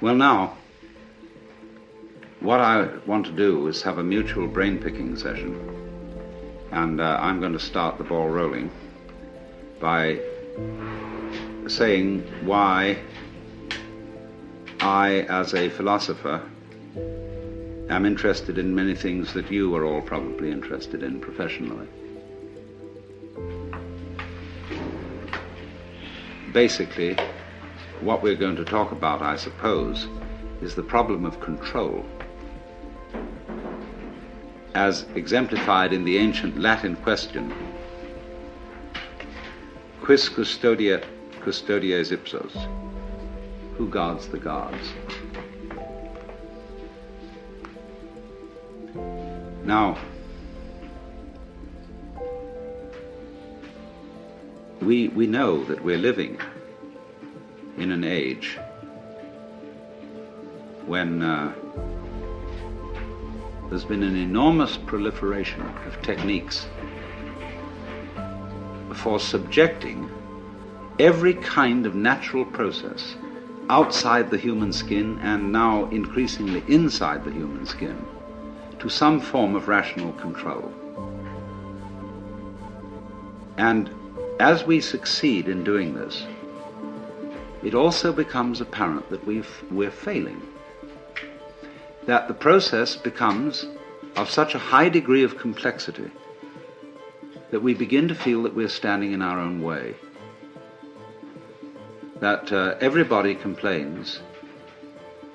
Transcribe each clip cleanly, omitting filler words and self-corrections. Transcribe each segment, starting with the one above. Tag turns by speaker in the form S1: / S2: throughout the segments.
S1: Well, now, what I want to do is have a mutual brain-picking session, and I'm going to start the ball rolling by saying why I, as a philosopher, am interested in many things that you are all probably interested in professionally. Basically, what we're going to talk about, I suppose, is the problem of control, as exemplified in the ancient Latin question, quis custodies ipsos? Who guards the guards? Now, we know that we're living in an age when there's been an enormous proliferation of techniques for subjecting every kind of natural process outside the human skin, and now increasingly inside the human skin, to some form of rational control. And as we succeed in doing this, it also becomes apparent that we're failing, that the process becomes of such a high degree of complexity that we begin to feel that we're standing in our own way, that everybody complains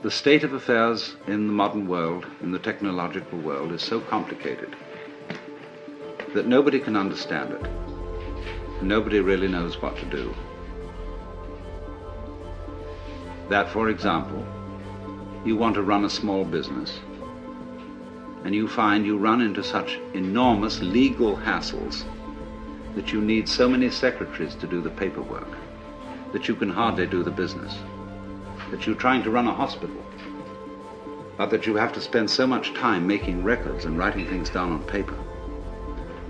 S1: the state of affairs in the modern world, in the technological world, is so complicated that nobody can understand it, and nobody really knows what to do. That, for example, you want to run a small business, and you find you run into such enormous legal hassles that you need so many secretaries to do the paperwork that you can hardly do the business, that you're trying to run a hospital, but that you have to spend so much time making records and writing things down on paper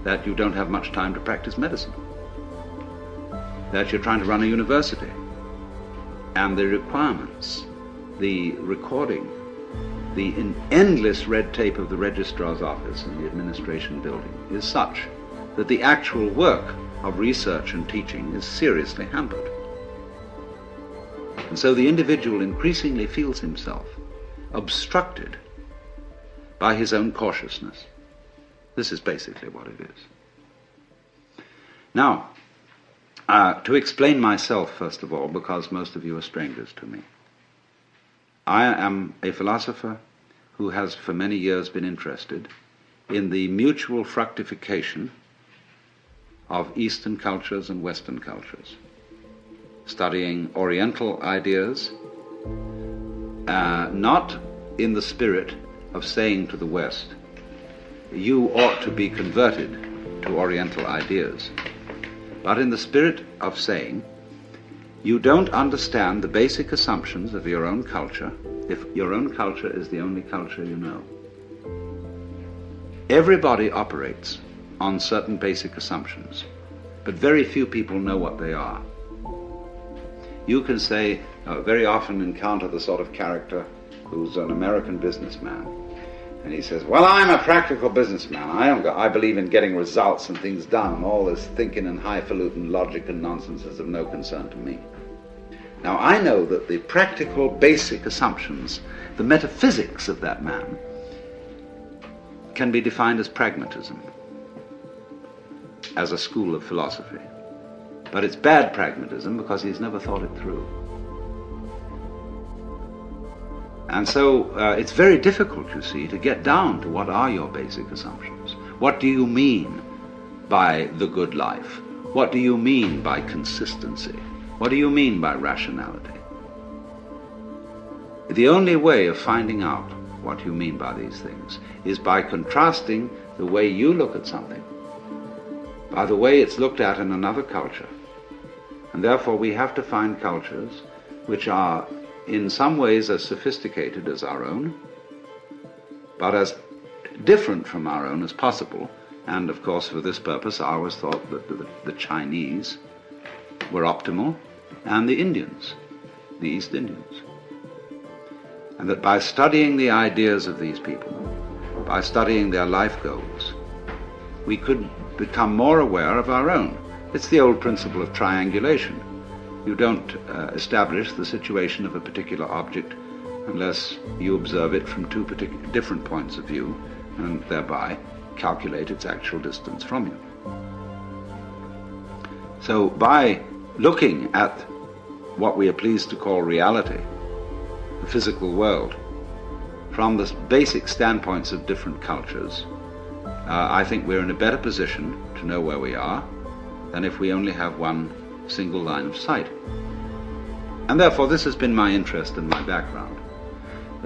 S1: that you don't have much time to practice medicine, that you're trying to run a university, and the requirements, the recording, the endless red tape of the registrar's office and the administration building is such that the actual work of research and teaching is seriously hampered. And so the individual increasingly feels himself obstructed by his own cautiousness. This is basically what it is. Now, to explain myself, first of all, because most of you are strangers to me, I am a philosopher who has for many years been interested in the mutual fructification of Eastern cultures and Western cultures, studying Oriental ideas, not in the spirit of saying to the West, you ought to be converted to Oriental ideas, but in the spirit of saying, you don't understand the basic assumptions of your own culture if your own culture is the only culture you know. Everybody operates on certain basic assumptions, but very few people know what they are. You can say, very often encounter the sort of character who's an American businessman, and he says, well, I'm a practical businessman. I believe in getting results and things done, and all this thinking and highfalutin logic and nonsense is of no concern to me. Now, I know that the practical basic assumptions, the metaphysics of that man, can be defined as pragmatism, as a school of philosophy. But it's bad pragmatism because he's never thought it through. And so it's very difficult, you see, to get down to what are your basic assumptions. What do you mean by the good life? What do you mean by consistency? What do you mean by rationality? The only way of finding out what you mean by these things is by contrasting the way you look at something by the way it's looked at in another culture. And therefore we have to find cultures which are in some ways as sophisticated as our own, but as different from our own as possible. And of course, for this purpose, I always thought that the Chinese were optimal, and the Indians, the East Indians. and that by studying the ideas of these people, by studying their life goals, we could become more aware of our own. It's the old principle of triangulation. You don't establish the situation of a particular object unless you observe it from two different points of view and thereby calculate its actual distance from you. So by looking at what we are pleased to call reality, the physical world, from the basic standpoints of different cultures, I think we're in a better position to know where we are than if we only have one single line of sight. And therefore this has been my interest and my background.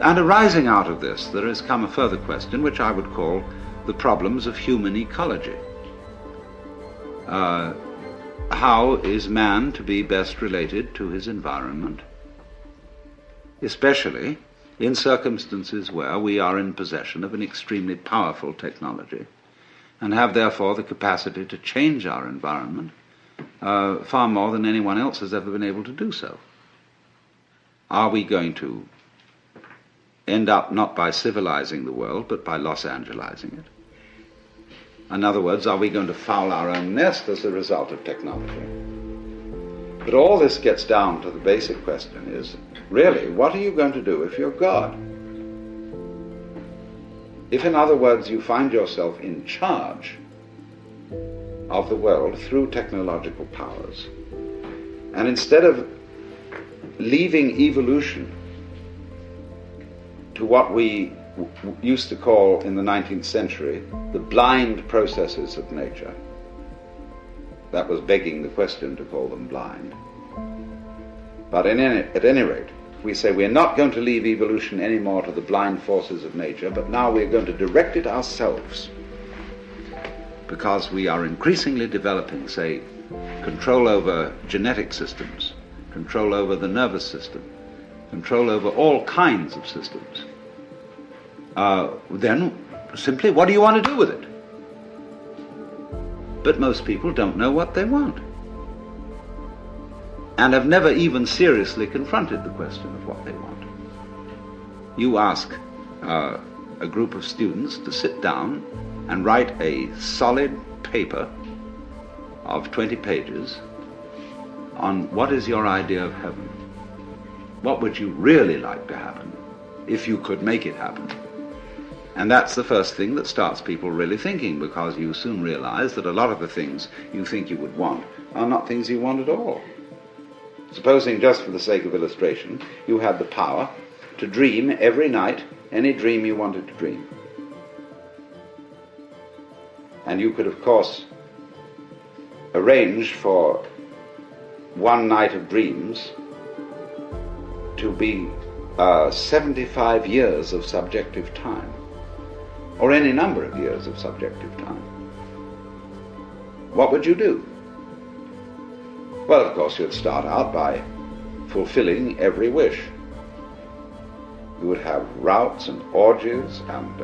S1: And arising out of this, there has come a further question, which I would call the problems of human ecology. How is man to be best related to his environment, especially in circumstances where we are in possession of an extremely powerful technology and have therefore the capacity to change our environment far more than anyone else has ever been able to do so? Are we going to end up not by civilizing the world, but by Los Angelizing it? In other words, are we going to foul our own nest as a result of technology? But all this gets down to the basic question is, really, what are you going to do if you're God? If, in other words, you find yourself in charge of the world through technological powers, and instead of leaving evolution to what we used to call in the 19th century the blind processes of nature, that was begging the question to call them blind. But at any rate, we say we're not going to leave evolution anymore to the blind forces of nature, but now we're going to direct it ourselves, because we are increasingly developing, say, control over genetic systems, control over the nervous system, control over all kinds of systems. Then simply, what do you want to do with it? But most people don't know what they want, and have never even seriously confronted the question of what they want. You ask a group of students to sit down and write a solid paper of 20 pages on what is your idea of heaven. What would you really like to happen if you could make it happen? And that's the first thing that starts people really thinking, because you soon realize that a lot of the things you think you would want are not things you want at all. Supposing, just for the sake of illustration, you had the power to dream every night any dream you wanted to dream. And you could, of course, arrange for one night of dreams to be 75 years of subjective time, or any number of years of subjective time. What would you do? Well, of course, you'd start out by fulfilling every wish. You would have routs and orgies and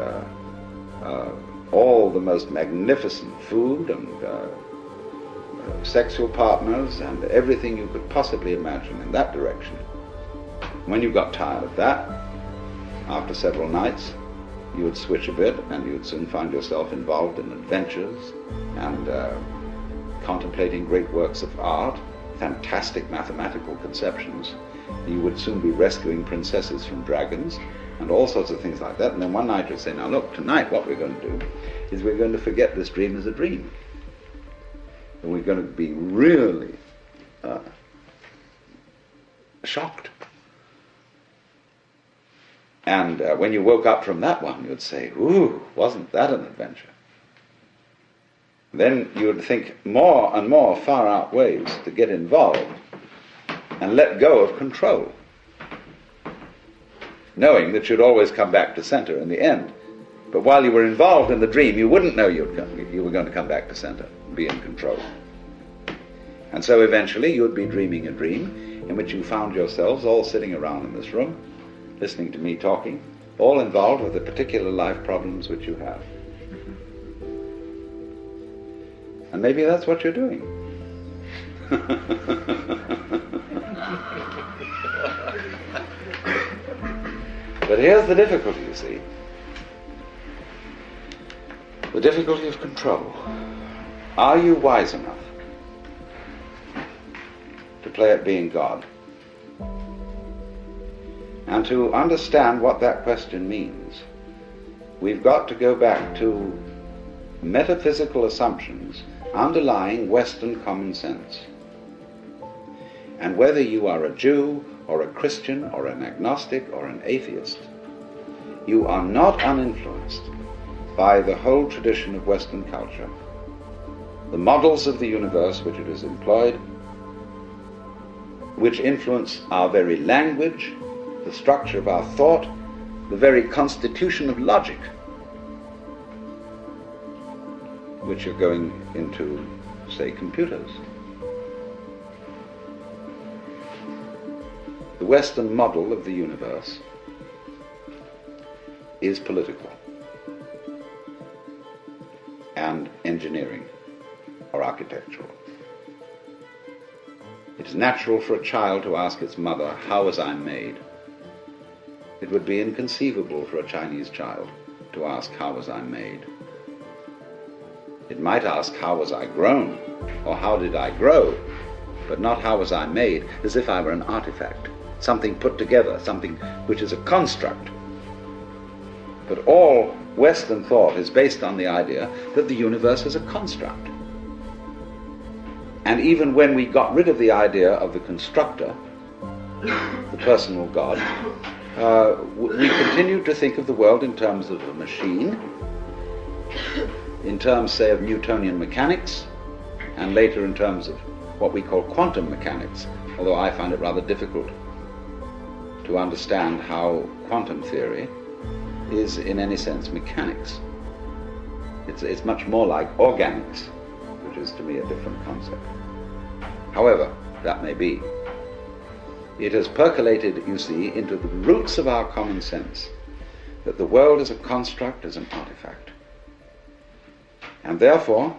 S1: all the most magnificent food and sexual partners and everything you could possibly imagine in that direction. When you got tired of that, after several nights, you would switch a bit and you would soon find yourself involved in adventures and contemplating great works of art, fantastic mathematical conceptions. You would soon be rescuing princesses from dragons and all sorts of things like that. And then one night you'd say, now look, tonight what we're going to do is we're going to forget this dream as a dream. And we're going to be really shocked. And when you woke up from that one, you'd say, ooh, wasn't that an adventure? Then you would think more and more far out ways to get involved and let go of control, knowing that you'd always come back to center in the end. But while you were involved in the dream, you wouldn't know you were going to come back to center, be in control. And so eventually you'd be dreaming a dream in which you found yourselves all sitting around in this room, listening to me talking, all involved with the particular life problems which you have. And maybe that's what you're doing. But here's the difficulty, you see. The difficulty of control. Are you wise enough to play at being God? And to understand what that question means, we've got to go back to metaphysical assumptions underlying Western common sense. And whether you are a Jew or a Christian or an agnostic or an atheist, you are not uninfluenced by the whole tradition of Western culture, the models of the universe which it has employed, which influence our very language, the structure of our thought, the very constitution of logic, which are going into, say, computers. The Western model of the universe is political and engineering or architectural. It is natural for a child to ask its mother, "How was I made?" It would be inconceivable for a Chinese child to ask, "How was I made?" It might ask, "How was I grown?" or "How did I grow?" but not "How was I made?" as if I were an artifact, something put together, something which is a construct. But all Western thought is based on the idea that the universe is a construct. And even when we got rid of the idea of the constructor, the personal God, we continued to think of the world in terms of a machine, in terms, say, of Newtonian mechanics, and later in terms of what we call quantum mechanics, although I find it rather difficult to understand how quantum theory is in any sense mechanics. It's much more like organics, which is to me a different concept. However, that may be. It has percolated, you see, into the roots of our common sense that the world is a construct, is an artifact. And therefore,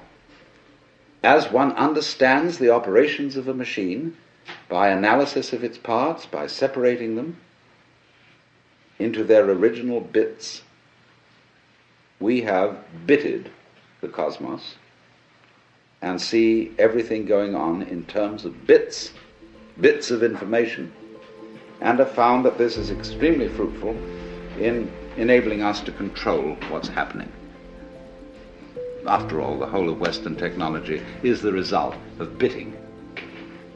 S1: as one understands the operations of a machine by analysis of its parts, by separating them into their original bits, we have bitted the cosmos and see everything going on in terms of bits of information, and have found that this is extremely fruitful in enabling us to control what's happening. After all, the whole of Western technology is the result of bitting.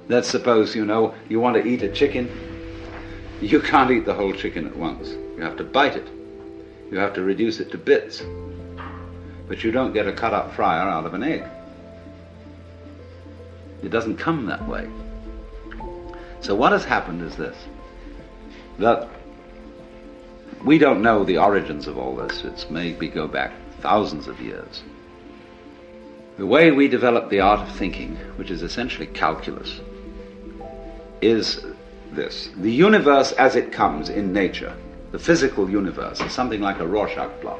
S1: Let's suppose, you want to eat a chicken. You can't eat the whole chicken at once. You have to bite it. You have to reduce it to bits. But you don't get a cut-up fryer out of an egg. It doesn't come that way. So what has happened is this, that we don't know the origins of all this. It's maybe go back thousands of years. The way we develop the art of thinking, which is essentially calculus, is this. The universe as it comes in nature, the physical universe, is something like a Rorschach plot.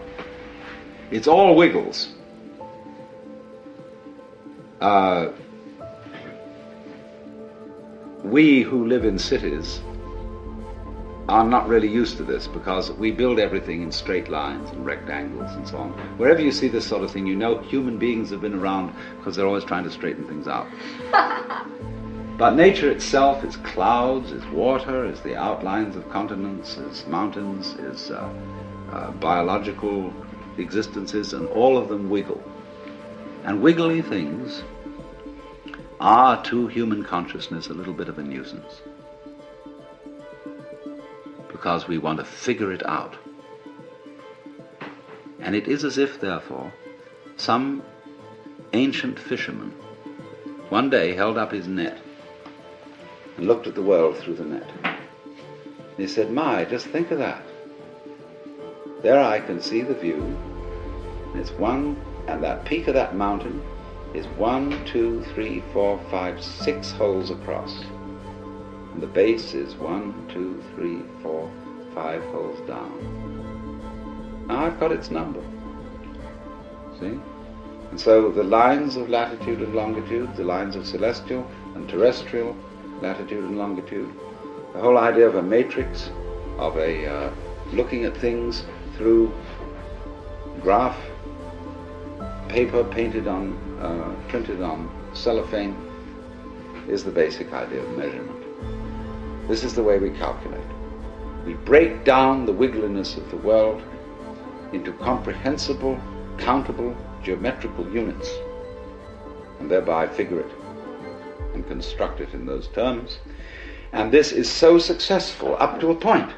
S1: It's all wiggles. We who live in cities are not really used to this because we build everything in straight lines and rectangles and so on. Wherever you see this sort of thing, human beings have been around because they're always trying to straighten things out. But nature itself is clouds, is water, is the outlines of continents, is mountains, is biological existences, and all of them wiggle. And wiggly things are to human consciousness a little bit of a nuisance, because we want to figure it out. And it is as if, therefore, some ancient fisherman one day held up his net and looked at the world through the net. And he said, "My, just think of that. There I can see the view, and it's and that peak of that mountain is 1, 2, 3, 4, 5, 6 holes across. And the base is 1, 2, 3, 4, 5 holes down. Now I've got its number. See? And so the lines of latitude and longitude, the lines of celestial and terrestrial latitude and longitude, the whole idea of a matrix, of a looking at things through graph, paper printed on cellophane, is the basic idea of measurement. This is the way we calculate. We break down the wiggliness of the world into comprehensible, countable, geometrical units, and thereby figure it and construct it in those terms. And this is so successful up to a point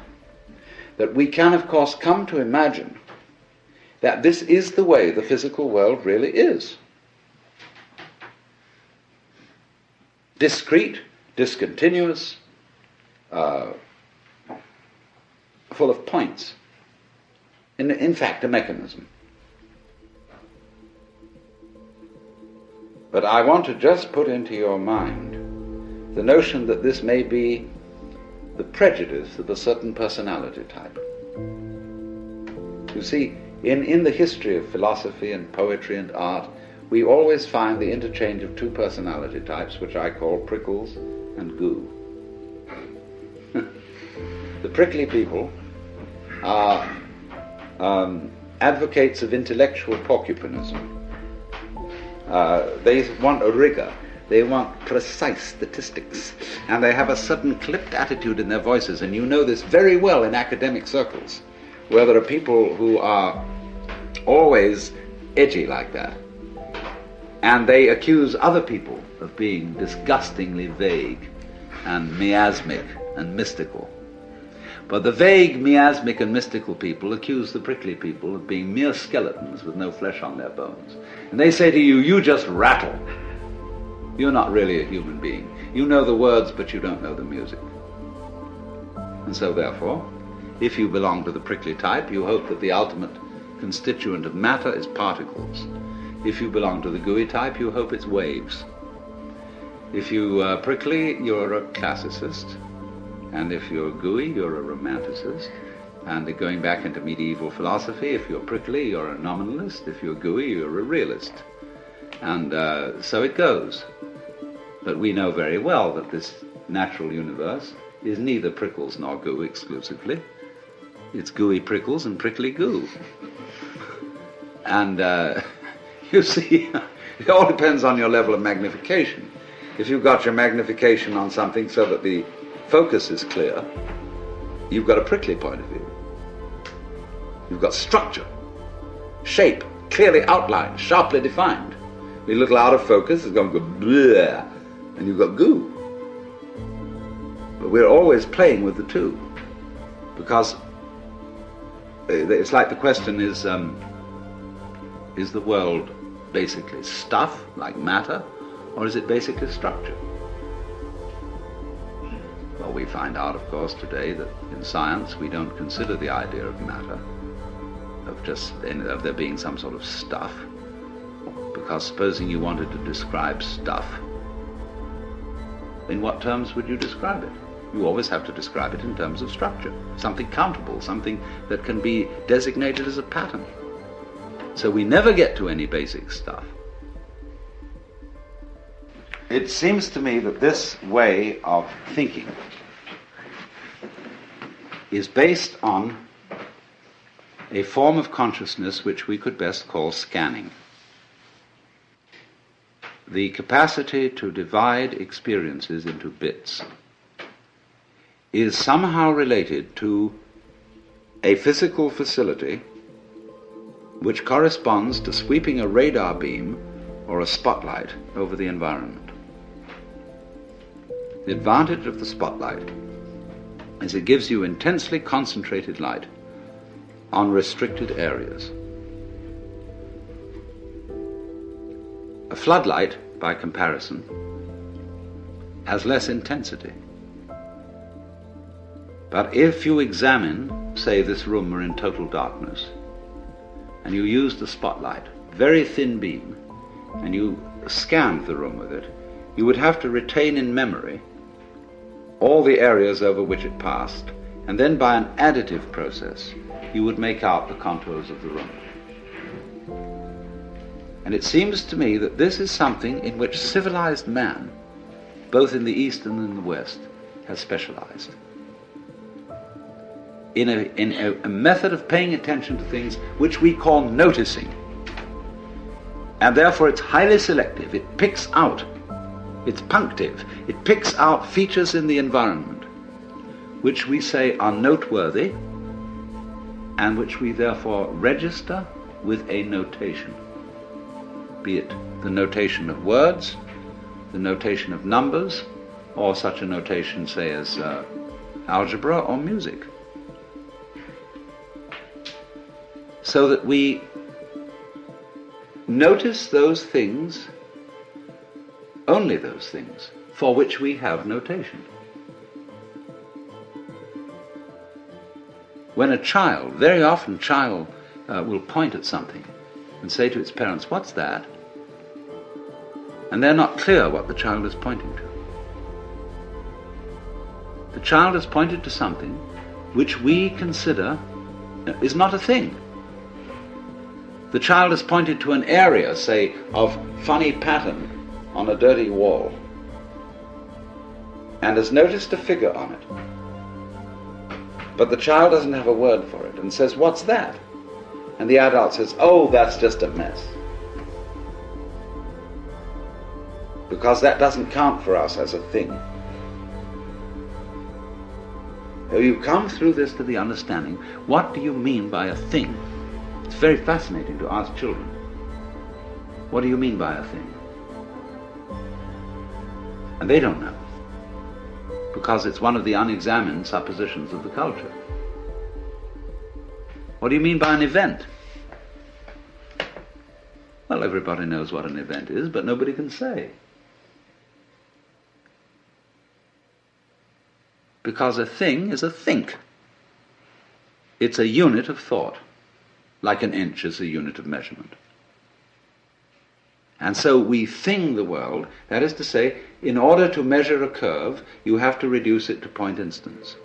S1: that we can, of course, come to imagine that this is the way the physical world really is. Discrete, discontinuous, full of points. In fact, a mechanism. But I want to just put into your mind the notion that this may be the prejudice of a certain personality type. You see, in the history of philosophy and poetry and art, we always find the interchange of two personality types, which I call prickles and goo. The prickly people are advocates of intellectual porcupinism. They want a rigor, they want precise statistics, and they have a certain clipped attitude in their voices, and you know this very well in academic circles, where there are people who are always edgy like that, and they accuse other people of being disgustingly vague and miasmic and mystical. But the vague, miasmic and mystical people accuse the prickly people of being mere skeletons with no flesh on their bones. And they say to you, you just rattle. You're not really a human being. You know the words, but you don't know the music. And so therefore, if you belong to the prickly type, you hope that the ultimate constituent of matter is particles. If you belong to the gooey type, you hope it's waves. If you are prickly, you're a classicist. And if you're gooey, you're a romanticist. And going back into medieval philosophy, if you're prickly, you're a nominalist. If you're gooey, you're a realist. And so it goes. But we know very well that this natural universe is neither prickles nor goo exclusively. It's gooey prickles and prickly goo. And you see, it all depends on your level of magnification. If you've got your magnification on something so that the focus is clear, you've got a prickly point of view. You've got structure, shape, clearly outlined, sharply defined. A little out of focus is going to go bleh, and you've got goo. But we're always playing with the two, because it's like the question is the world basically stuff, like matter, or is it basically structure? Well, we find out, of course, today that in science we don't consider the idea of matter, of there being some sort of stuff, because supposing you wanted to describe stuff, in what terms would you describe it? You always have to describe it in terms of structure, something countable, something that can be designated as a pattern. So we never get to any basic stuff. It seems to me that this way of thinking is based on a form of consciousness which we could best call scanning. The capacity to divide experiences into bits is somehow related to a physical facility which corresponds to sweeping a radar beam or a spotlight over the environment. The advantage of the spotlight is it gives you intensely concentrated light on restricted areas. A floodlight, by comparison, has less intensity. But if you examine, say, this room are in total darkness, and you use the spotlight, very thin beam, and you scanned the room with it, you would have to retain in memory all the areas over which it passed, and then by an additive process, you would make out the contours of the room. And it seems to me that this is something in which civilized man, both in the East and in the West, has specialized. in a method of paying attention to things which we call noticing. And therefore it's highly selective. It picks out, it's punctive, it picks out features in the environment which we say are noteworthy and which we therefore register with a notation, be it the notation of words, the notation of numbers, or such a notation, say, as algebra or music. So that we notice those things, only those things, for which we have notation. When a child, very often a child will point at something and say to its parents, "What's that?" And they're not clear what the child is pointing to. The child has pointed to something which we consider is not a thing. The child has pointed to an area, say, of funny pattern on a dirty wall, and has noticed a figure on it. But the child doesn't have a word for it and says, "What's that?" And the adult says, "Oh, that's just a mess." Because that doesn't count for us as a thing. So you come through this to the understanding, what do you mean by a thing? It's very fascinating to ask children, what do you mean by a thing? And they don't know, because it's one of the unexamined suppositions of the culture. What do you mean by an event? Well, everybody knows what an event is, but nobody can say. Because a thing is a think. It's a unit of thought, like an inch is a unit of measurement. And so we thing the world, that is to say, in order to measure a curve, you have to reduce it to point instants.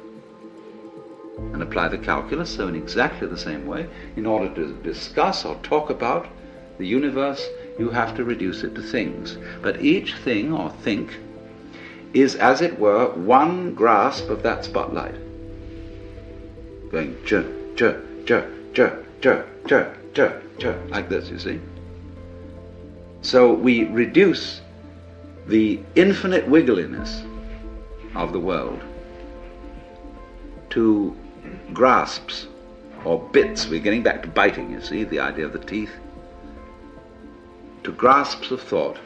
S1: And apply the calculus, so in exactly the same way, in order to discuss or talk about the universe, you have to reduce it to things. But each thing or think is, as it were, one grasp of that spotlight, going chur, chur, chur, chur, chur, chur, chur, chur, like this, you see. So we reduce the infinite wiggliness of the world to grasps or bits. We're getting back to biting, you see, the idea of the teeth. To grasps of thought.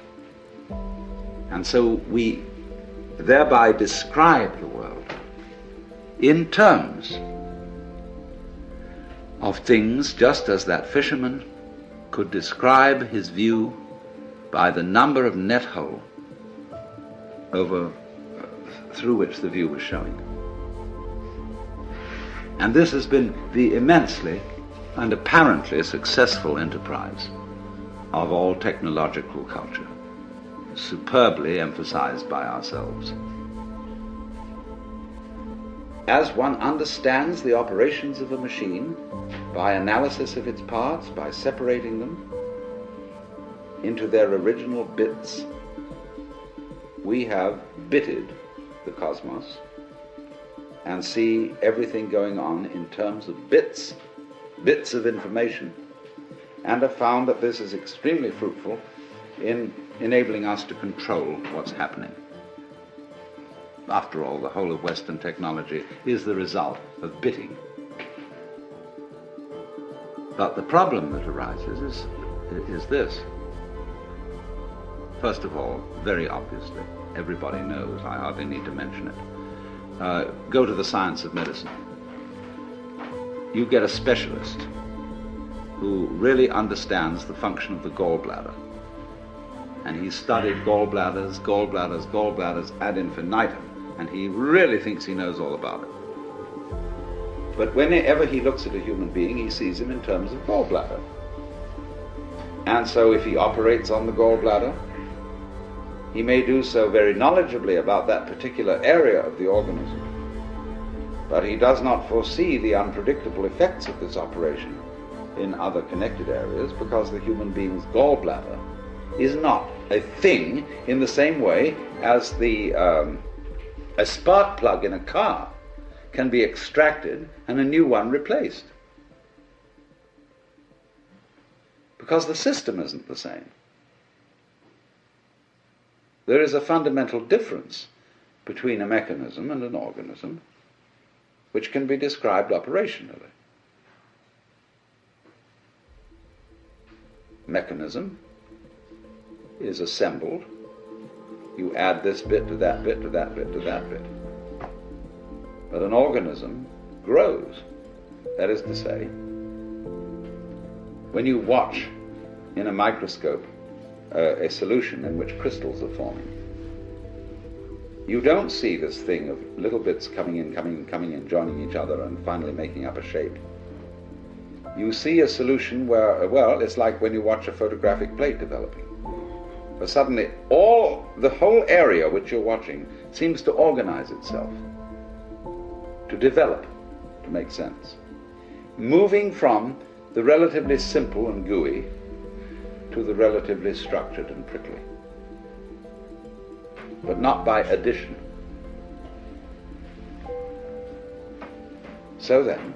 S1: And so we thereby describe the world in terms of things, just as that fisherman could describe his view by the number of net hole through which the view was showing. And this has been the immensely and apparently successful enterprise of all technological culture, superbly emphasized by ourselves. As one understands the operations of a machine by analysis of its parts, by separating them into their original bits, we have bitted the cosmos and see everything going on in terms of bits of information, and have found that this is extremely fruitful in enabling us to control what's happening. After all, the whole of Western technology is the result of bitting. But the problem that arises is this. First of all, very obviously, everybody knows, I hardly need to mention it. Go to the science of medicine. You get a specialist who really understands the function of the gallbladder. And he's studied gallbladders ad infinitum, and he really thinks he knows all about it. But whenever he looks at a human being, he sees him in terms of gallbladder. And so if he operates on the gallbladder, he may do so very knowledgeably about that particular area of the organism, but he does not foresee the unpredictable effects of this operation in other connected areas, because the human being's gallbladder is not a thing in the same way as a spark plug in a car can be extracted and a new one replaced. Because the system isn't the same. There is a fundamental difference between a mechanism and an organism, which can be described operationally. Mechanism is assembled. You add this bit to that bit to that bit to that bit. But an organism grows. That is to say, when you watch in a microscope a solution in which crystals are forming, you don't see this thing of little bits coming in, joining each other and finally making up a shape. You see a solution where, well, it's like when you watch a photographic plate developing. Where suddenly the whole area which you're watching seems to organize itself, to develop, to make sense. Moving from the relatively simple and gooey to the relatively structured and prickly. But not by addition. So then,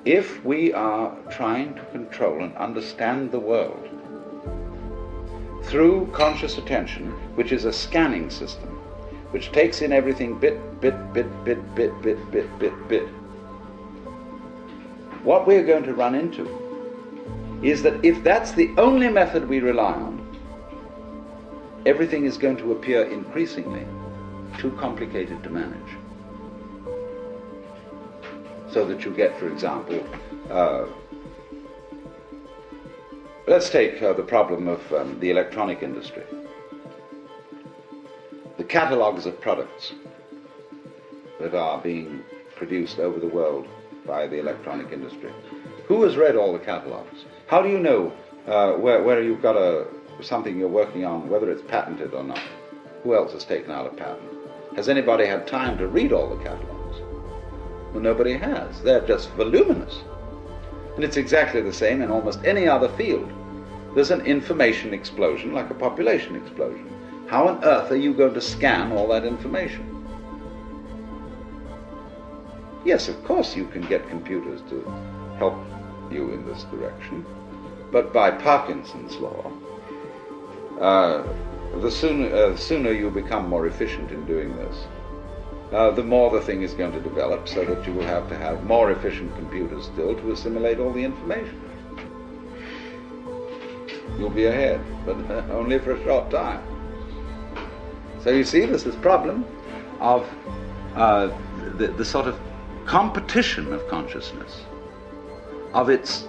S1: if we are trying to control and understand the world through conscious attention, which is a scanning system, which takes in everything bit, what we're going to run into is that if that's the only method we rely on, everything is going to appear increasingly too complicated to manage. So that you get, for example, let's take the problem of the electronic industry. The catalogues of products that are being produced over the world by the electronic industry. Who has read all the catalogues? How do you know where you've got something you're working on, whether it's patented or not? Who else has taken out a patent? Has anybody had time to read all the catalogues? Well, nobody has. They're just voluminous. And it's exactly the same in almost any other field. There's an information explosion like a population explosion. How on earth are you going to scan all that information? Yes, of course you can get computers to help you in this direction, but by Parkinson's law, the sooner you become more efficient in doing this, the more the thing is going to develop, so that you will have to have more efficient computers still to assimilate all the information. You'll be ahead, but only for a short time. So you see, this is the problem of the sort of competition of consciousness, of its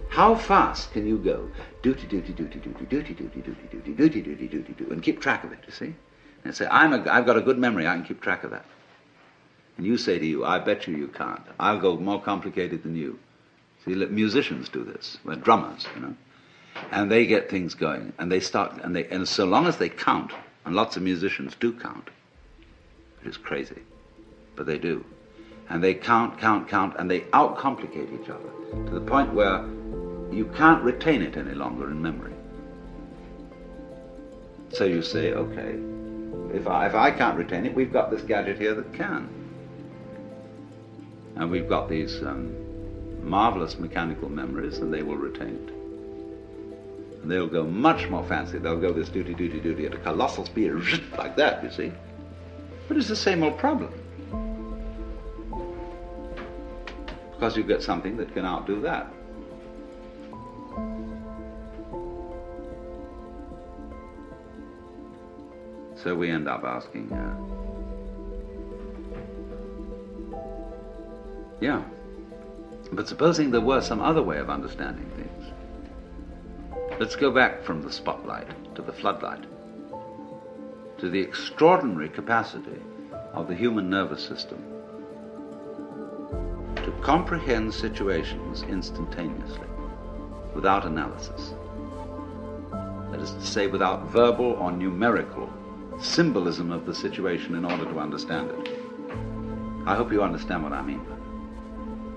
S1: how fast can you go duty, and keep track of it, you see? And say, I've got a good memory, I can keep track of that. And you say to you, I bet you can't. I'll go more complicated than you. See, musicians do this, well, drummers, you know. And they get things going, and they start, and so long as they count, and lots of musicians do count, it is crazy, but they do. And they count, and they outcomplicate each other to the point where you can't retain it any longer in memory. So you say, okay, if I can't retain it, we've got this gadget here that can. And we've got these marvelous mechanical memories, and they will retain it. And they'll go much more fancy. They'll go this duty at a colossal speed, like that, you see. But it's the same old problem. Because you get something that can outdo that. So we end up asking, yeah, but supposing there were some other way of understanding things. Let's go back from the spotlight to the floodlight, to the extraordinary capacity of the human nervous system to comprehend situations instantaneously, without analysis. That is to say, without verbal or numerical symbolism of the situation in order to understand it. I hope you understand what I mean.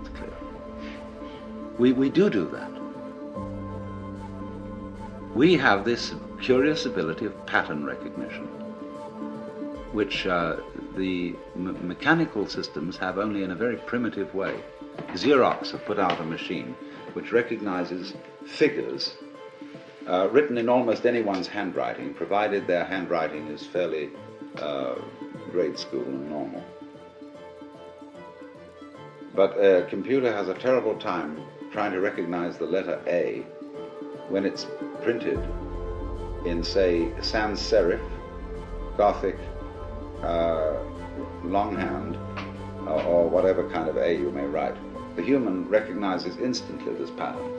S1: It's clear. We do that. We have this curious ability of pattern recognition. which the mechanical systems have only in a very primitive way. Xerox have put out a machine which recognizes figures written in almost anyone's handwriting, provided their handwriting is fairly grade school and normal. But a computer has a terrible time trying to recognize the letter A when it's printed in, say, sans serif, Gothic, longhand, or whatever kind of A you may write. The human recognizes instantly this pattern,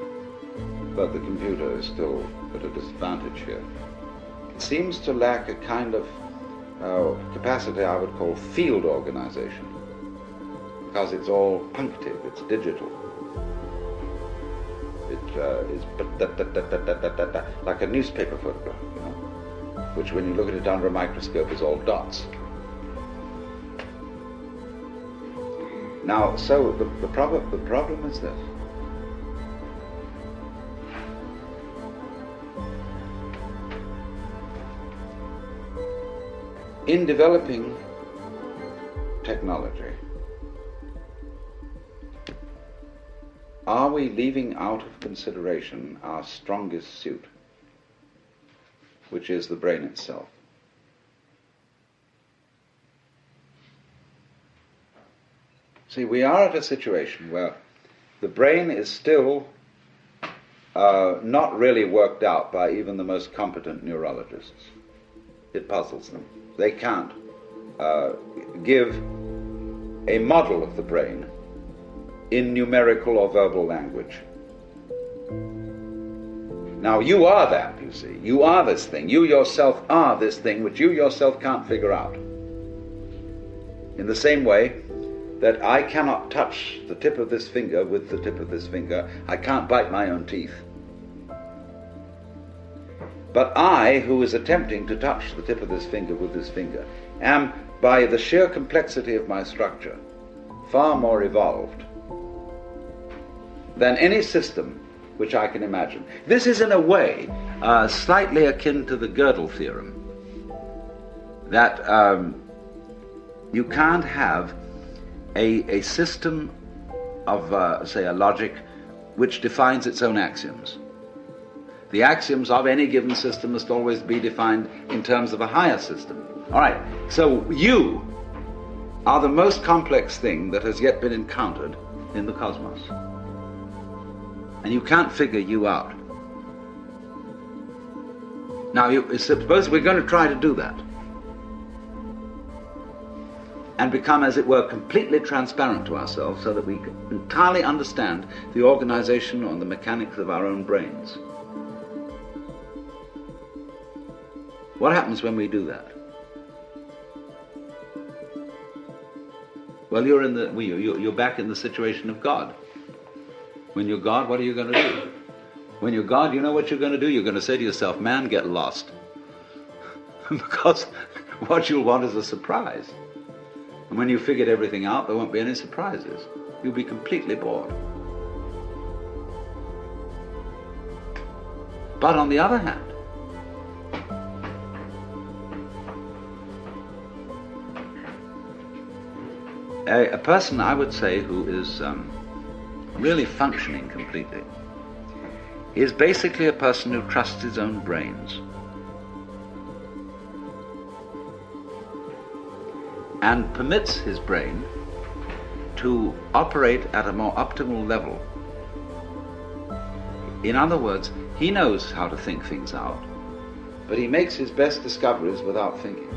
S1: but the computer is still at a disadvantage here. It seems to lack a kind of capacity I would call field organization, because it's all punctive, it's digital. It is like a newspaper photograph, you know, which when you look at it under a microscope is all dots. Now, so the problem is this. In developing technology, are we leaving out of consideration our strongest suit, which is the brain itself? See, we are at a situation where the brain is still not really worked out by even the most competent neurologists. It puzzles them. They can't give a model of the brain in numerical or verbal language. Now, you are that, you see. You are this thing. You yourself are this thing which you yourself can't figure out. In the same way that I cannot touch the tip of this finger with the tip of this finger, I can't bite my own teeth. But I, who is attempting to touch the tip of this finger with this finger, am, by the sheer complexity of my structure, far more evolved than any system which I can imagine. This is in a way slightly akin to the Gödel theorem, that you can't have a system of, say, a logic which defines its own axioms. The axioms of any given system must always be defined in terms of a higher system. All right, so you are the most complex thing that has yet been encountered in the cosmos. And you can't figure you out. Now, suppose we're going to try to do that and become, as it were, completely transparent to ourselves so that we can entirely understand the organization and the mechanics of our own brains. What happens when we do that? Well, you're back in the situation of God. When you're God, what are you going to do? When you're God, you know what you're going to do? You're going to say to yourself, man, get lost. Because what you'll want is a surprise. And when you've figured everything out, there won't be any surprises. You'll be completely bored. But on the other hand, a person, I would say, who is really functioning completely is basically a person who trusts his own brains and permits his brain to operate at a more optimal level. In other words, he knows how to think things out, but he makes his best discoveries without thinking.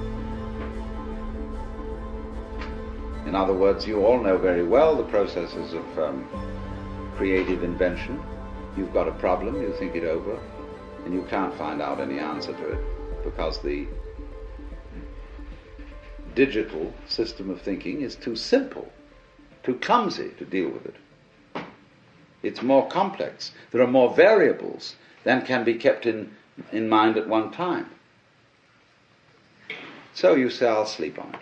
S1: In other words, you all know very well the processes of creative invention. You've got a problem, you think it over, and you can't find out any answer to it because the digital system of thinking is too simple, too clumsy to deal with it. It's more complex. There are more variables than can be kept in mind at one time. So you say, I'll sleep on it.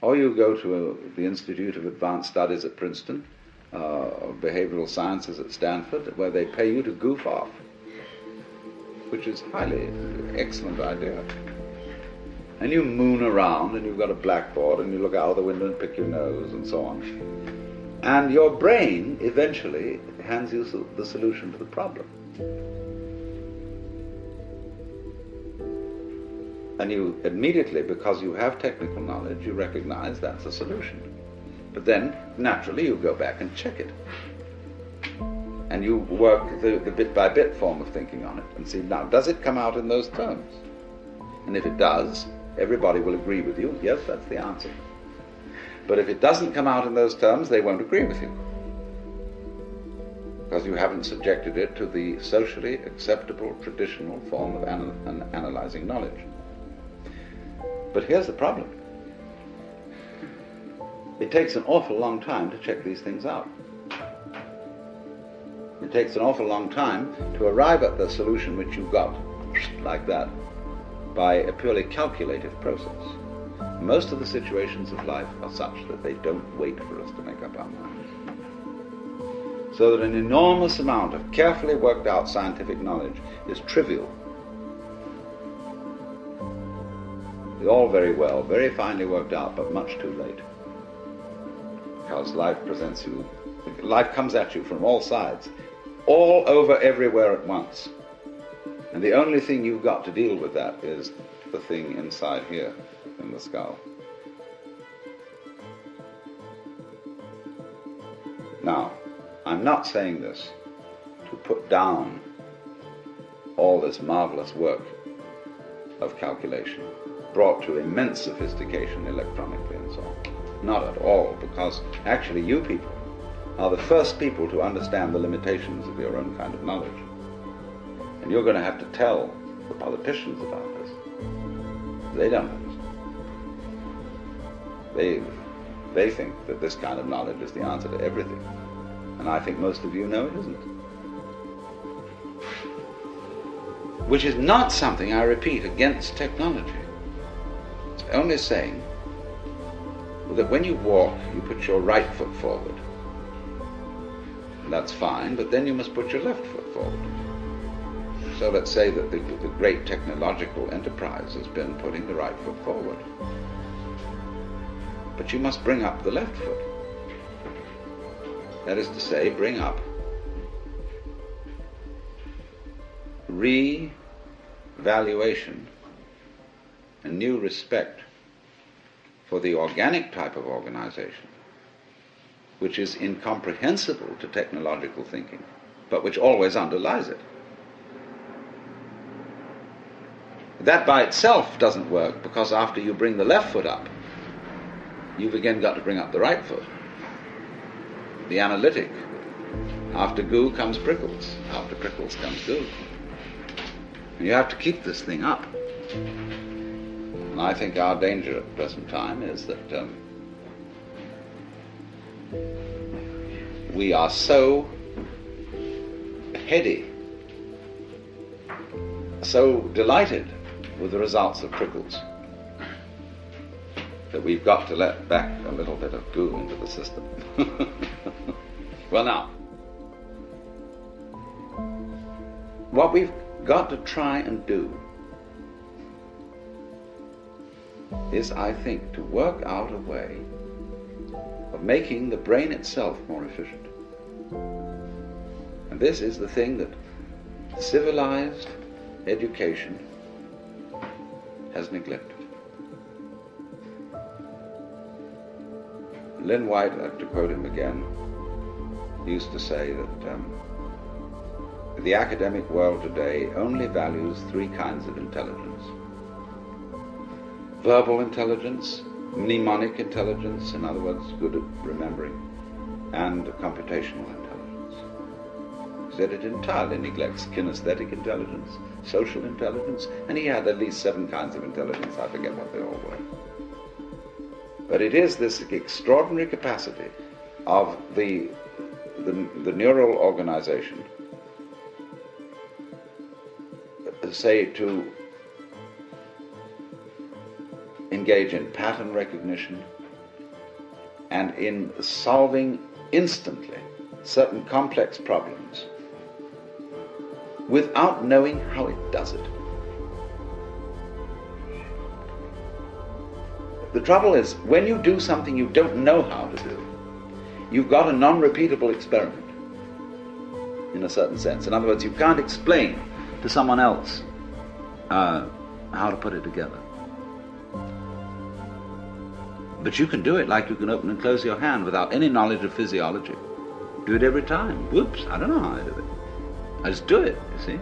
S1: Or you go to the Institute of Advanced Studies at Princeton, or Behavioral Sciences at Stanford, where they pay you to goof off, which is highly excellent idea. And you moon around, and you've got a blackboard, and you look out of the window and pick your nose, and so on. And your brain eventually hands you the solution to the problem. And you immediately, because you have technical knowledge, you recognize that's a solution. But then, naturally, you go back and check it. And you work the bit-by-bit form of thinking on it and see, now, does it come out in those terms? And if it does, everybody will agree with you, yes, that's the answer. But if it doesn't come out in those terms, they won't agree with you, because you haven't subjected it to the socially acceptable, traditional form of analyzing knowledge. But here's the problem. It takes an awful long time to check these things out. It takes an awful long time to arrive at the solution which you got, like that, by a purely calculative process. Most of the situations of life are such that they don't wait for us to make up our minds. So that an enormous amount of carefully worked out scientific knowledge is trivial. It's all very well, very finely worked out, but much too late. Because life comes at you from all sides, all over, everywhere at once. And the only thing you've got to deal with that is the thing inside here, in the skull. Now, I'm not saying this to put down all this marvelous work of calculation, brought to immense sophistication electronically and so on. Not at all, because actually you people are the first people to understand the limitations of your own kind of knowledge. And you're going to have to tell the politicians about this. They don't understand. They think that this kind of knowledge is the answer to everything. And I think most of you know it isn't. Which is not something, I repeat, against technology. It's only saying that when you walk, you put your right foot forward. That's fine, but then you must put your left foot forward. So let's say that the great technological enterprise has been putting the right foot forward. But you must bring up the left foot. That is to say, bring up re-valuation and new respect for the organic type of organization, which is incomprehensible to technological thinking, but which always underlies it. That by itself doesn't work, because after you bring the left foot up, you've again got to bring up the right foot. The analytic. After goo comes prickles. After prickles comes goo. And you have to keep this thing up. And I think our danger at the present time is that we are so heady, so delighted with the results of prickles, that we've got to let back a little bit of goo into the system. Well, now, what we've got to try and do is, I think, to work out a way of making the brain itself more efficient. And this is the thing that civilized education has neglected. Lynn White, to quote him again, used to say that the academic world today only values three kinds of intelligence: verbal intelligence, mnemonic intelligence, in other words, good at remembering, and computational intelligence. He said it entirely neglects kinesthetic intelligence, social intelligence, and he had at least 7 kinds of intelligence. I forget what they all were. But it is this extraordinary capacity of the neural organization, say, to engage in pattern recognition and in solving instantly certain complex problems without knowing how it does it. The trouble is, when you do something you don't know how to do, you've got a non-repeatable experiment, in a certain sense. In other words, you can't explain to someone else how to put it together. But you can do it like you can open and close your hand without any knowledge of physiology. Do it every time. Whoops, I don't know how I do it. I just do it, you see.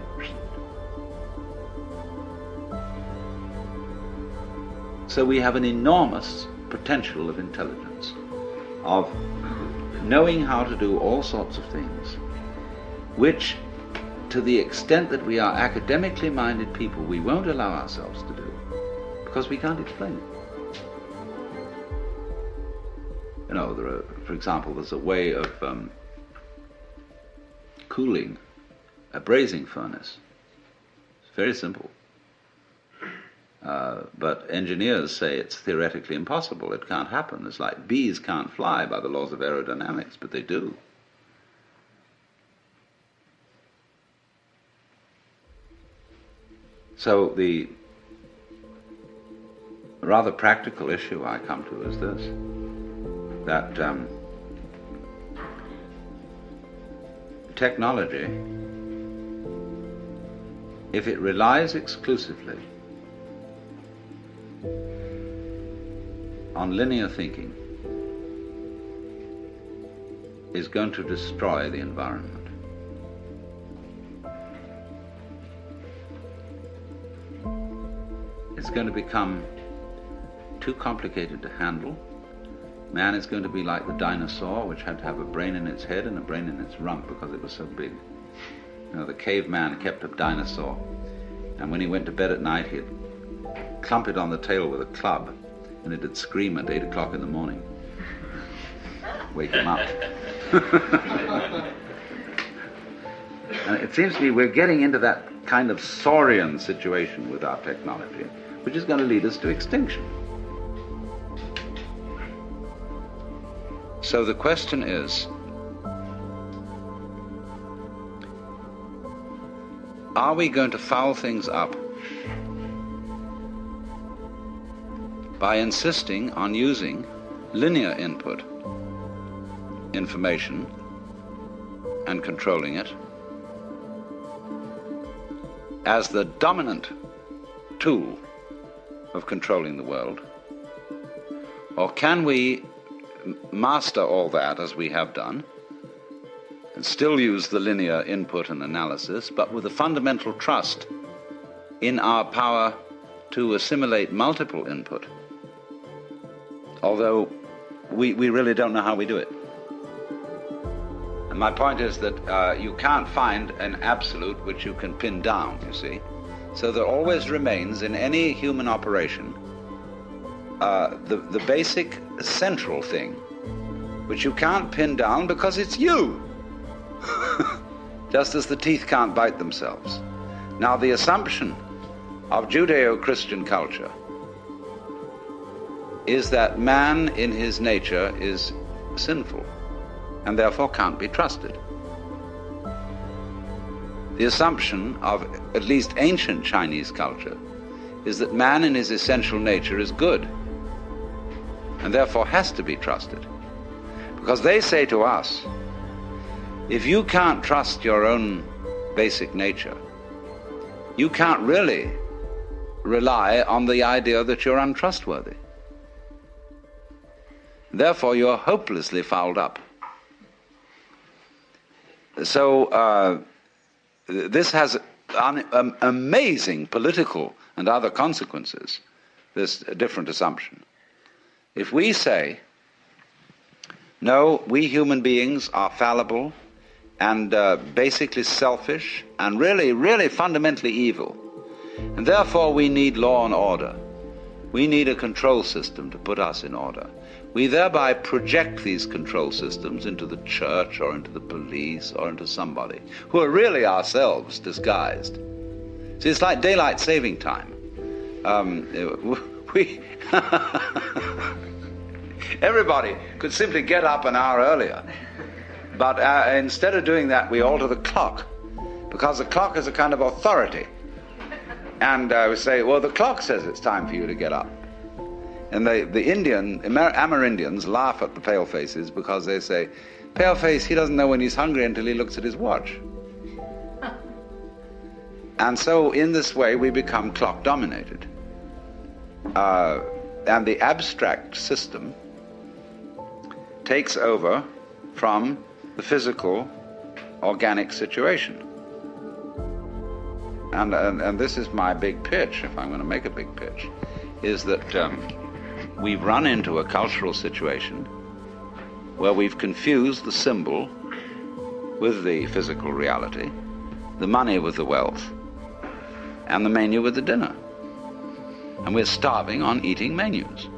S1: So we have an enormous potential of intelligence, of knowing how to do all sorts of things, which, to the extent that we are academically minded people, we won't allow ourselves to do, because we can't explain it. You know, for example, there's a way of cooling a brazing furnace. It's very simple. But engineers say it's theoretically impossible. It can't happen. It's like bees can't fly by the laws of aerodynamics, but they do. So the rather practical issue I come to is this, that technology, if it relies exclusively on linear thinking, is going to destroy the environment. It's going to become too complicated to handle. Man is going to be like the dinosaur, which had to have a brain in its head and a brain in its rump because it was so big. You know, the caveman kept a dinosaur, and when he went to bed at night, he'd clump it on the tail with a club, and it'd scream at 8 o'clock in the morning. Wake him up. And it seems to me we're getting into that kind of saurian situation with our technology, which is going to lead us to extinction. So the question is, are we going to foul things up by insisting on using linear input information and controlling it as the dominant tool of controlling the world? Or can we master all that as we have done and still use the linear input and analysis, but with a fundamental trust in our power to assimilate multiple input, although we really don't know how we do it? And my point is that you can't find an absolute which you can pin down, you see. So there always remains in any human operation the basic central thing, which you can't pin down because it's you. Just as the teeth can't bite themselves. Now, the assumption of Judeo-Christian culture is that man in his nature is sinful and therefore can't be trusted. The assumption of at least ancient Chinese culture is that man in his essential nature is good and therefore has to be trusted. Because they say to us, if you can't trust your own basic nature, you can't really rely on the idea that you're untrustworthy. Therefore, you're hopelessly fouled up. So this has amazing political and other consequences, this different assumption. If we say, no, we human beings are fallible and basically selfish and really fundamentally evil, and therefore we need law and order. We need a control system to put us in order. We thereby project these control systems into the church or into the police or into somebody who are really ourselves disguised. See, it's like daylight saving time. Everybody could simply get up an hour earlier, but instead of doing that, we alter the clock, because the clock is a kind of authority. And we say, well, the clock says it's time for you to get up. And the Amerindians laugh at the palefaces because they say, paleface, he doesn't know when he's hungry until he looks at his watch. And so in this way we become clock dominated. And the abstract system takes over from the physical, organic situation. And this is my big pitch, if I'm going to make a big pitch, is that we've run into a cultural situation where we've confused the symbol with the physical reality, the money with the wealth, and the menu with the dinner. And we're starving on eating menus.